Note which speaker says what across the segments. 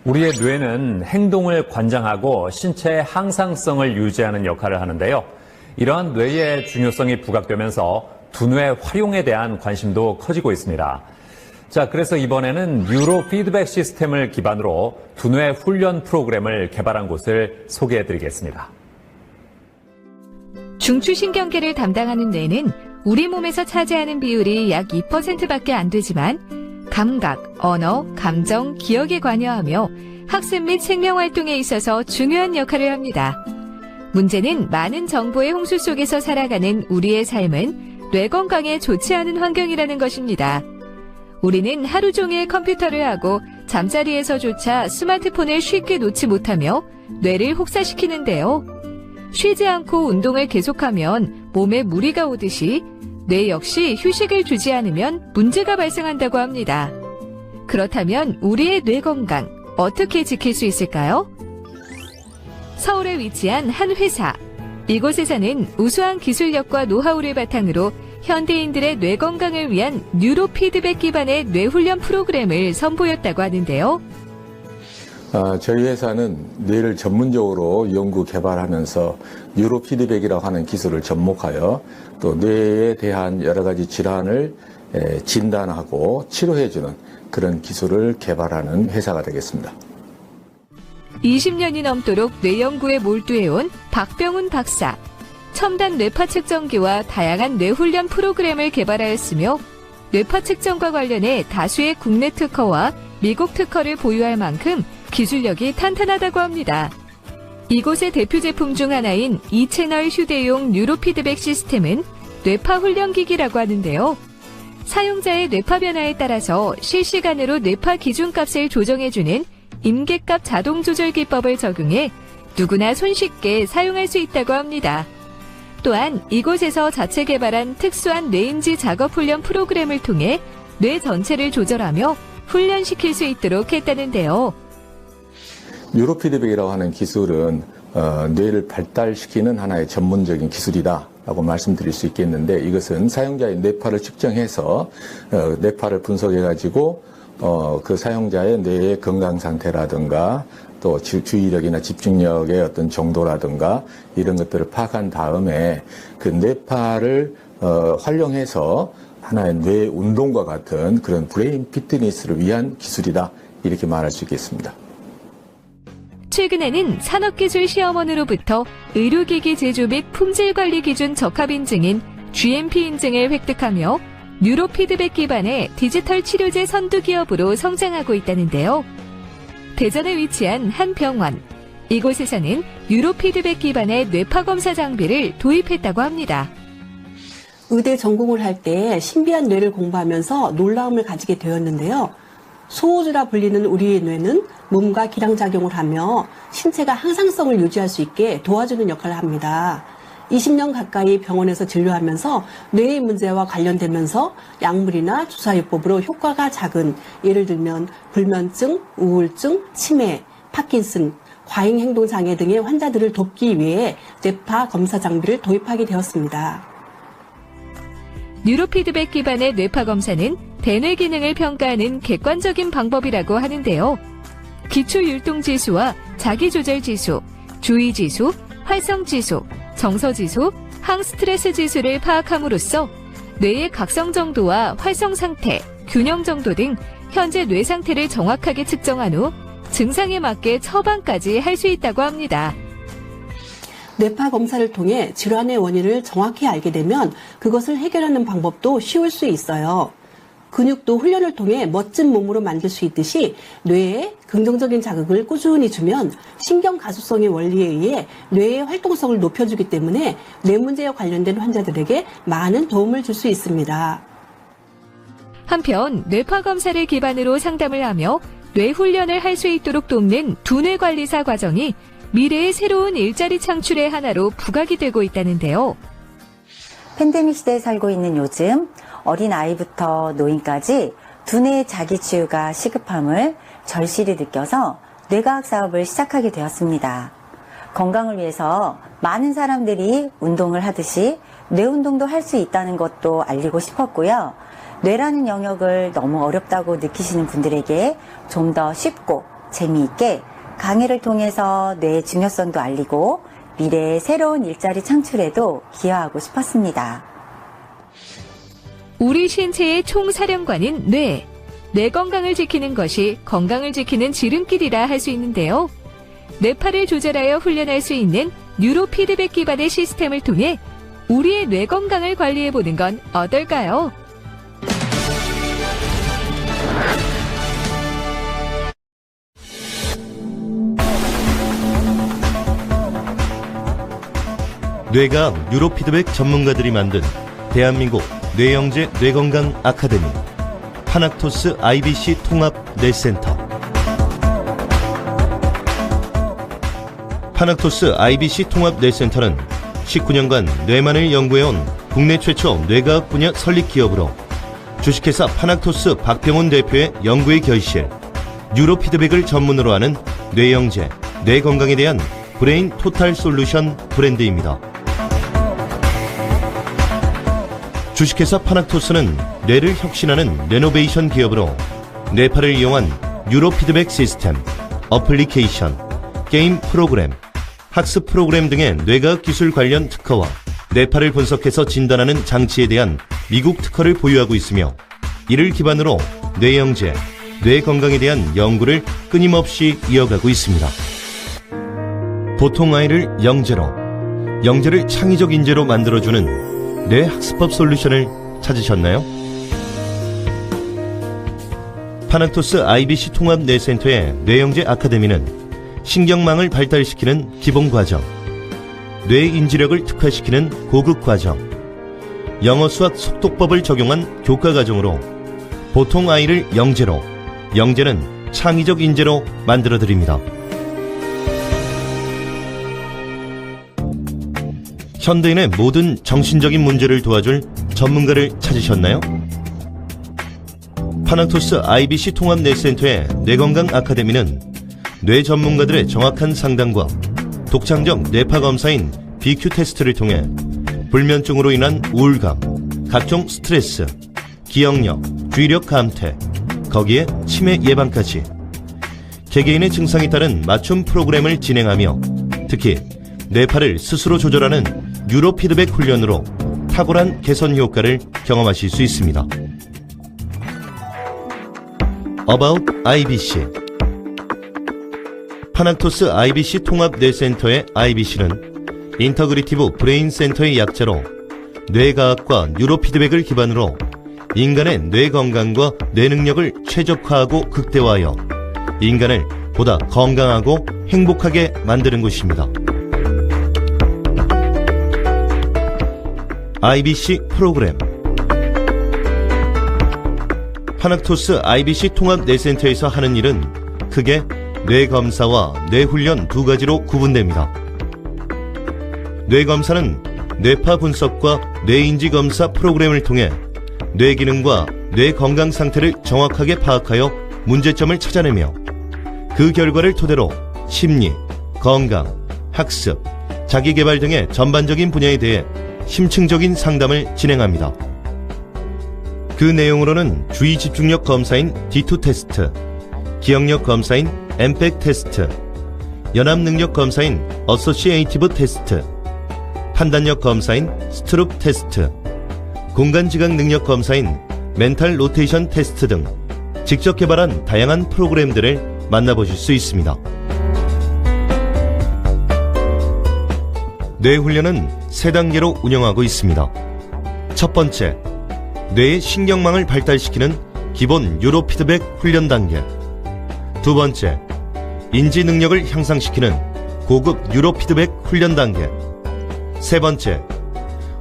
Speaker 1: 우리의 뇌는 행동을 관장하고 신체의 항상성을 유지하는 역할을 하는데요. 이러한 뇌의 중요성이 부각되면서 두뇌 활용에 대한 관심도 커지고 있습니다. 자, 그래서 이번에는 뉴로 피드백 시스템을 기반으로 두뇌 훈련 프로그램을 개발한 곳을 소개해드리겠습니다.
Speaker 2: 중추신경계를 담당하는 뇌는 우리 몸에서 차지하는 비율이 약 2%밖에 안 되지만 감각, 언어, 감정, 기억에 관여하며 학습 및 생명활동에 있어서 중요한 역할을 합니다. 문제는 많은 정보의 홍수 속에서 살아가는 우리의 삶은 뇌 건강에 좋지 않은 환경이라는 것입니다. 우리는 하루 종일 컴퓨터를 하고 잠자리에서조차 스마트폰을 쉽게 놓지 못하며 뇌를 혹사시키는데요. 쉬지 않고 운동을 계속하면 몸에 무리가 오듯이 뇌 역시 휴식을 주지 않으면 문제가 발생한다고 합니다. 그렇다면 우리의 뇌 건강 어떻게 지킬 수 있을까요? 서울에 위치한 한 회사. 이곳에서는 우수한 기술력과 노하우를 바탕으로 현대인들의 뇌 건강을 위한 뉴로 피드백 기반의 뇌 훈련 프로그램을 선보였다고 하는데요.
Speaker 3: 저희 회사는 뇌를 전문적으로 연구 개발하면서 뉴로 피드백이라고 하는 기술을 접목하여 또 뇌에 대한 여러 가지 질환을 진단하고 치료해주는 그런 기술을 개발하는 회사가 되겠습니다.
Speaker 2: 20년이 넘도록 뇌 연구에 몰두해온 박병훈 박사. 첨단 뇌파 측정기와 다양한 뇌 훈련 프로그램을 개발하였으며 뇌파 측정과 관련해 다수의 국내 특허와 미국 특허를 보유할 만큼 기술력이 탄탄하다고 합니다. 이곳의 대표 제품 중 하나인 2채널 휴대용 뉴로 피드백 시스템은 뇌파 훈련기기라고 하는데요. 사용자의 뇌파 변화에 따라서 실시간으로 뇌파 기준값을 조정해주는 임계값 자동 조절 기법을 적용해 누구나 손쉽게 사용할 수 있다고 합니다. 또한 이곳에서 자체 개발한 특수한 뇌인지 작업 훈련 프로그램을 통해 뇌 전체를 조절하며 훈련시킬 수 있도록 했다는데요.
Speaker 3: 뉴로 피드백이라고 하는 기술은 뇌를 발달시키는 하나의 전문적인 기술이다라고 말씀드릴 수 있겠는데, 이것은 사용자의 뇌파를 측정해서 뇌파를 분석해가지고 그 사용자의 뇌의 건강 상태라든가 또 주의력이나 집중력의 어떤 정도라든가 이런 것들을 파악한 다음에 그 뇌파를 활용해서 하나의 뇌 운동과 같은 그런 브레인 피트니스를 위한 기술이다, 이렇게 말할 수 있겠습니다.
Speaker 2: 최근에는 산업기술시험원으로부터 의료기기 제조 및 품질관리 기준 적합 인증인 GMP 인증을 획득하며 뉴로 피드백 기반의 디지털 치료제 선두 기업으로 성장하고 있다는데요. 대전에 위치한 한 병원. 이곳에서는 뉴로 피드백 기반의 뇌파 검사 장비를 도입했다고 합니다.
Speaker 4: 의대 전공을 할 때 신비한 뇌를 공부하면서 놀라움을 가지게 되었는데요. 소우주라 불리는 우리의 뇌는 몸과 기량작용을 하며 신체가 항상성을 유지할 수 있게 도와주는 역할을 합니다. 20년 가까이 병원에서 진료하면서 뇌의 문제와 관련되면서 약물이나 주사요법으로 효과가 작은, 예를 들면 불면증, 우울증, 치매, 파킨슨, 과잉행동장애 등의 환자들을 돕기 위해 뇌파 검사 장비를 도입하게 되었습니다.
Speaker 2: 뉴로 피드백 기반의 뇌파 검사는 대뇌 기능을 평가하는 객관적인 방법이라고 하는데요. 기초율동지수와 자기조절지수, 주의지수, 활성지수, 정서지수, 항스트레스지수를 파악함으로써 뇌의 각성 정도와 활성 상태, 균형 정도 등 현재 뇌 상태를 정확하게 측정한 후 증상에 맞게 처방까지 할 수 있다고 합니다.
Speaker 4: 뇌파 검사를 통해 질환의 원인을 정확히 알게 되면 그것을 해결하는 방법도 쉬울 수 있어요. 근육도 훈련을 통해 멋진 몸으로 만들 수 있듯이 뇌에 긍정적인 자극을 꾸준히 주면 신경 가소성의 원리에 의해 뇌의 활동성을 높여주기 때문에 뇌 문제와 관련된 환자들에게 많은 도움을 줄 수 있습니다.
Speaker 2: 한편 뇌파 검사를 기반으로 상담을 하며 뇌 훈련을 할 수 있도록 돕는 두뇌관리사 과정이 미래의 새로운 일자리 창출의 하나로 부각이 되고 있다는데요.
Speaker 5: 팬데믹 시대에 살고 있는 요즘 어린아이부터 노인까지 두뇌의 자기치유가 시급함을 절실히 느껴서 뇌과학 사업을 시작하게 되었습니다. 건강을 위해서 많은 사람들이 운동을 하듯이 뇌 운동도 할 수 있다는 것도 알리고 싶었고요. 뇌라는 영역을 너무 어렵다고 느끼시는 분들에게 좀 더 쉽고 재미있게 강의를 통해서 뇌의 중요성도 알리고 미래의 새로운 일자리 창출에도 기여하고 싶었습니다.
Speaker 2: 우리 신체의 총사령관인 뇌. 뇌 건강을 지키는 것이 건강을 지키는 지름길이라 할 수 있는데요. 뇌파를 조절하여 훈련할 수 있는 뉴로 피드백 기반의 시스템을 통해 우리의 뇌 건강을 관리해보는 건 어떨까요?
Speaker 6: 뇌과학 뉴로피드백 전문가들이 만든 대한민국 뇌영재 뇌건강 아카데미 파낙토스 IBC 통합 뇌센터. 파낙토스 IBC 통합 뇌센터는 19년간 뇌만을 연구해온 국내 최초 뇌과학 분야 설립 기업으로 주식회사 파낙토스 박병훈 대표의 연구의 결실, 뉴로피드백을 전문으로 하는 뇌영재, 뇌건강에 대한 브레인 토탈 솔루션 브랜드입니다. 주식회사 파낙토스는 뇌를 혁신하는 레노베이션 기업으로 뇌파를 이용한 뉴로피드백 시스템, 어플리케이션, 게임 프로그램, 학습 프로그램 등의 뇌과학 기술 관련 특허와 뇌파를 분석해서 진단하는 장치에 대한 미국 특허를 보유하고 있으며 이를 기반으로 뇌영재, 뇌건강에 대한 연구를 끊임없이 이어가고 있습니다. 보통 아이를 영재로, 영재를 창의적 인재로 만들어주는 뇌학습법 솔루션을 찾으셨나요? 파낙토스 IBC 통합 뇌센터의 뇌영재 아카데미는 신경망을 발달시키는 기본 과정, 뇌 인지력을 특화시키는 고급 과정, 영어 수학 속독법을 적용한 교과 과정으로 보통 아이를 영재로, 영재는 창의적 인재로 만들어드립니다. 현대인의 모든 정신적인 문제를 도와줄 전문가를 찾으셨나요? 파낙토스 IBC 통합 뇌센터의 뇌건강 아카데미는 뇌 전문가들의 정확한 상담과 독창적 뇌파 검사인 BQ 테스트를 통해 불면증으로 인한 우울감, 각종 스트레스, 기억력, 주의력 감퇴, 거기에 치매 예방까지 개개인의 증상에 따른 맞춤 프로그램을 진행하며 특히 뇌파를 스스로 조절하는 뉴로피드백 훈련으로 탁월한 개선 효과를 경험하실 수 있습니다. About IBC. 파낙토스 IBC 통합 뇌센터의 IBC는 인터그리티브 브레인 센터의 약자로 뇌과학과 뉴로피드백을 기반으로 인간의 뇌 건강과 뇌 능력을 최적화하고 극대화하여 인간을 보다 건강하고 행복하게 만드는 곳입니다. IBC 프로그램. 파낙토스 IBC 통합 뇌센터에서 하는 일은 크게 뇌검사와 뇌훈련 두 가지로 구분됩니다. 뇌검사는 뇌파 분석과 뇌인지 검사 프로그램을 통해 뇌 기능과 뇌 건강 상태를 정확하게 파악하여 문제점을 찾아내며 그 결과를 토대로 심리, 건강, 학습, 자기개발 등의 전반적인 분야에 대해 심층적인 상담을 진행합니다. 그 내용으로는 주의 집중력 검사인 D2 테스트, 기억력 검사인 엠팩 테스트, 연합 능력 검사인 어소시에이티브 테스트, 판단력 검사인 스트룹 테스트, 공간지각 능력 검사인 멘탈 로테이션 테스트 등 직접 개발한 다양한 프로그램들을 만나보실 수 있습니다. 뇌훈련은 3단계로 운영하고 있습니다. 첫 번째, 뇌의 신경망을 발달시키는 기본 뉴로피드백 훈련 단계. 두 번째, 인지 능력을 향상시키는 고급 뉴로피드백 훈련 단계. 세 번째,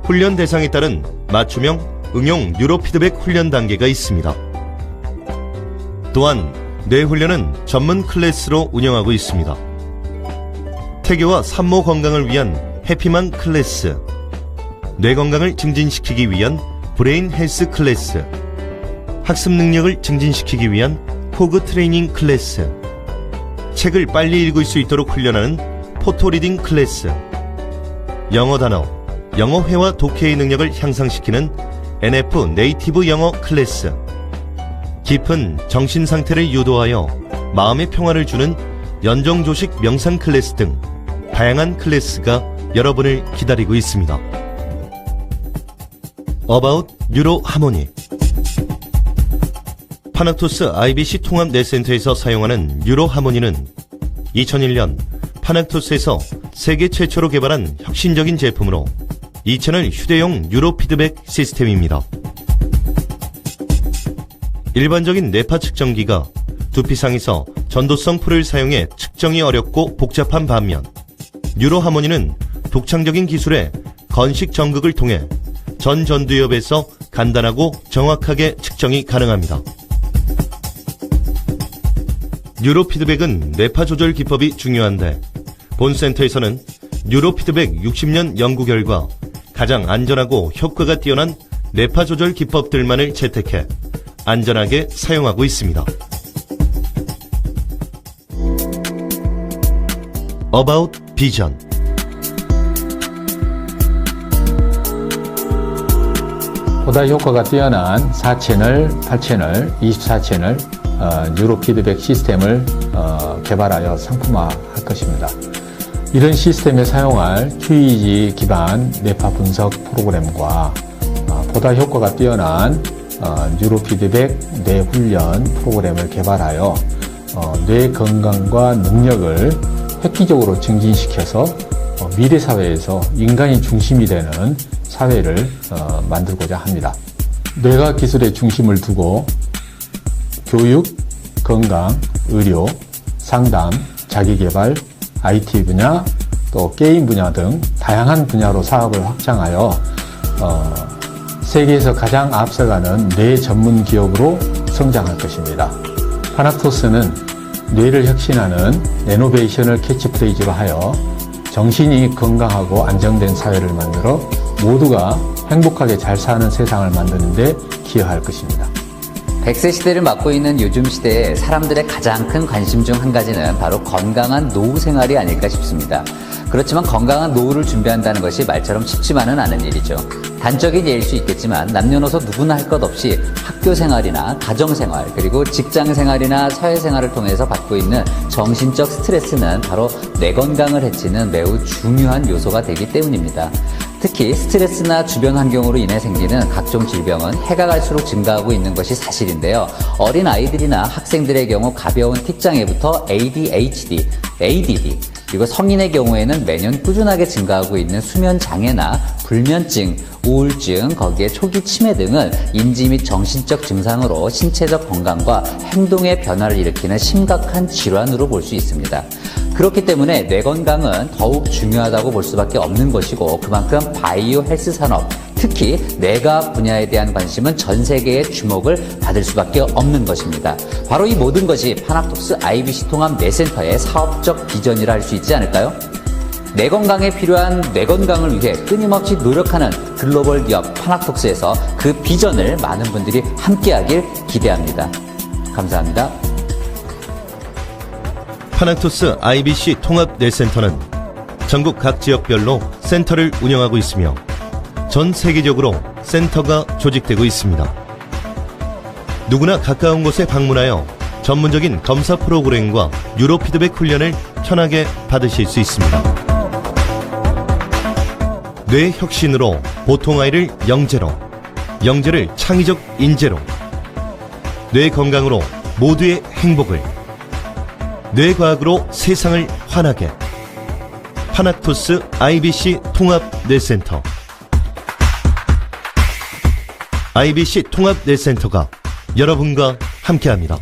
Speaker 6: 훈련 대상에 따른 맞춤형 응용 뉴로피드백 훈련 단계가 있습니다. 또한 뇌훈련은 전문 클래스로 운영하고 있습니다. 태교와 산모 건강을 위한 해피만 클래스, 뇌 건강을 증진시키기 위한 브레인 헬스 클래스, 학습 능력을 증진시키기 위한 포그 트레이닝 클래스, 책을 빨리 읽을 수 있도록 훈련하는 포토 리딩 클래스, 영어 단어, 영어 회화 독해의 능력을 향상시키는 NF 네이티브 영어 클래스, 깊은 정신 상태를 유도하여 마음의 평화를 주는 연정조식 명상 클래스 등 다양한 클래스가 여러분을 기다리고 있습니다. About 뉴로 하모니. 파낙토스 IBC 통합 뇌센터에서 사용하는 뉴로 하모니는 2001년 파낙토스에서 세계 최초로 개발한 혁신적인 제품으로 2채널 휴대용 뉴로 피드백 시스템입니다. 일반적인 뇌파 측정기가 두피상에서 전도성 풀을 사용해 측정이 어렵고 복잡한 반면 뉴로 하모니는 독창적인 기술의 건식 전극을 통해 전 전두엽에서 간단하고 정확하게 측정이 가능합니다. 뉴로 피드백은 뇌파 조절 기법이 중요한데 본 센터에서는 뉴로 피드백 60년 연구 결과 가장 안전하고 효과가 뛰어난 뇌파 조절 기법들만을 채택해 안전하게 사용하고 있습니다. About 비전.
Speaker 3: 보다 효과가 뛰어난 4채널, 8채널, 24채널 뉴로 피드백 시스템을 개발하여 상품화할 것입니다. 이런 시스템에 사용할 QEEG 기반 뇌파 분석 프로그램과 보다 효과가 뛰어난 뉴로 피드백 뇌 훈련 프로그램을 개발하여 뇌 건강과 능력을 획기적으로 증진시켜서 미래 사회에서 인간이 중심이 되는 사회를 만들고자 합니다. 뇌과학 기술의 중심을 두고 교육, 건강, 의료, 상담, 자기개발, IT 분야, 또 게임 분야 등 다양한 분야로 사업을 확장하여 세계에서 가장 앞서가는 뇌 전문 기업으로 성장할 것입니다. 파낙토스는 뇌를 혁신하는 레노베이션을 캐치프레이즈로 하여 정신이 건강하고 안정된 사회를 만들어 모두가 행복하게 잘 사는 세상을 만드는 데 기여할 것입니다.
Speaker 7: 100세 시대를 맞고 있는 요즘 시대에 사람들의 가장 큰 관심 중 한 가지는 바로 건강한 노후 생활이 아닐까 싶습니다. 그렇지만 건강한 노후를 준비한다는 것이 말처럼 쉽지만은 않은 일이죠. 단적인 예일 수 있겠지만 남녀노소 누구나 할 것 없이 학교 생활이나 가정 생활 그리고 직장 생활이나 사회 생활을 통해서 받고 있는 정신적 스트레스는 바로 뇌 건강을 해치는 매우 중요한 요소가 되기 때문입니다. 특히 스트레스나 주변 환경으로 인해 생기는 각종 질병은 해가 갈수록 증가하고 있는 것이 사실인데요. 어린 아이들이나 학생들의 경우 가벼운 틱장애부터 ADHD, ADD, 그리고 성인의 경우에는 매년 꾸준하게 증가하고 있는 수면 장애나 불면증, 우울증, 거기에 초기 치매 등은 인지 및 정신적 증상으로 신체적 건강과 행동의 변화를 일으키는 심각한 질환으로 볼 수 있습니다. 그렇기 때문에 뇌 건강은 더욱 중요하다고 볼 수밖에 없는 것이고 그만큼 바이오 헬스 산업, 특히 뇌과학 분야에 대한 관심은 전 세계의 주목을 받을 수밖에 없는 것입니다. 바로 이 모든 것이 파낙토스 IBC 통합 뇌센터의 사업적 비전이라 할 수 있지 않을까요? 뇌 건강에 필요한 뇌 건강을 위해 끊임없이 노력하는 글로벌 기업 파낙토스에서 그 비전을 많은 분들이 함께하길 기대합니다. 감사합니다.
Speaker 6: 파낙토스 IBC 통합 뇌센터는 전국 각 지역별로 센터를 운영하고 있으며 전 세계적으로 센터가 조직되고 있습니다. 누구나 가까운 곳에 방문하여 전문적인 검사 프로그램과 뉴로 피드백 훈련을 편하게 받으실 수 있습니다. 뇌 혁신으로 보통 아이를 영재로, 영재를 창의적 인재로, 뇌 건강으로 모두의 행복을, 뇌과학으로 세상을 환하게. 파낙토스 IBC 통합 뇌센터. IBC 통합 뇌센터가 여러분과 함께합니다.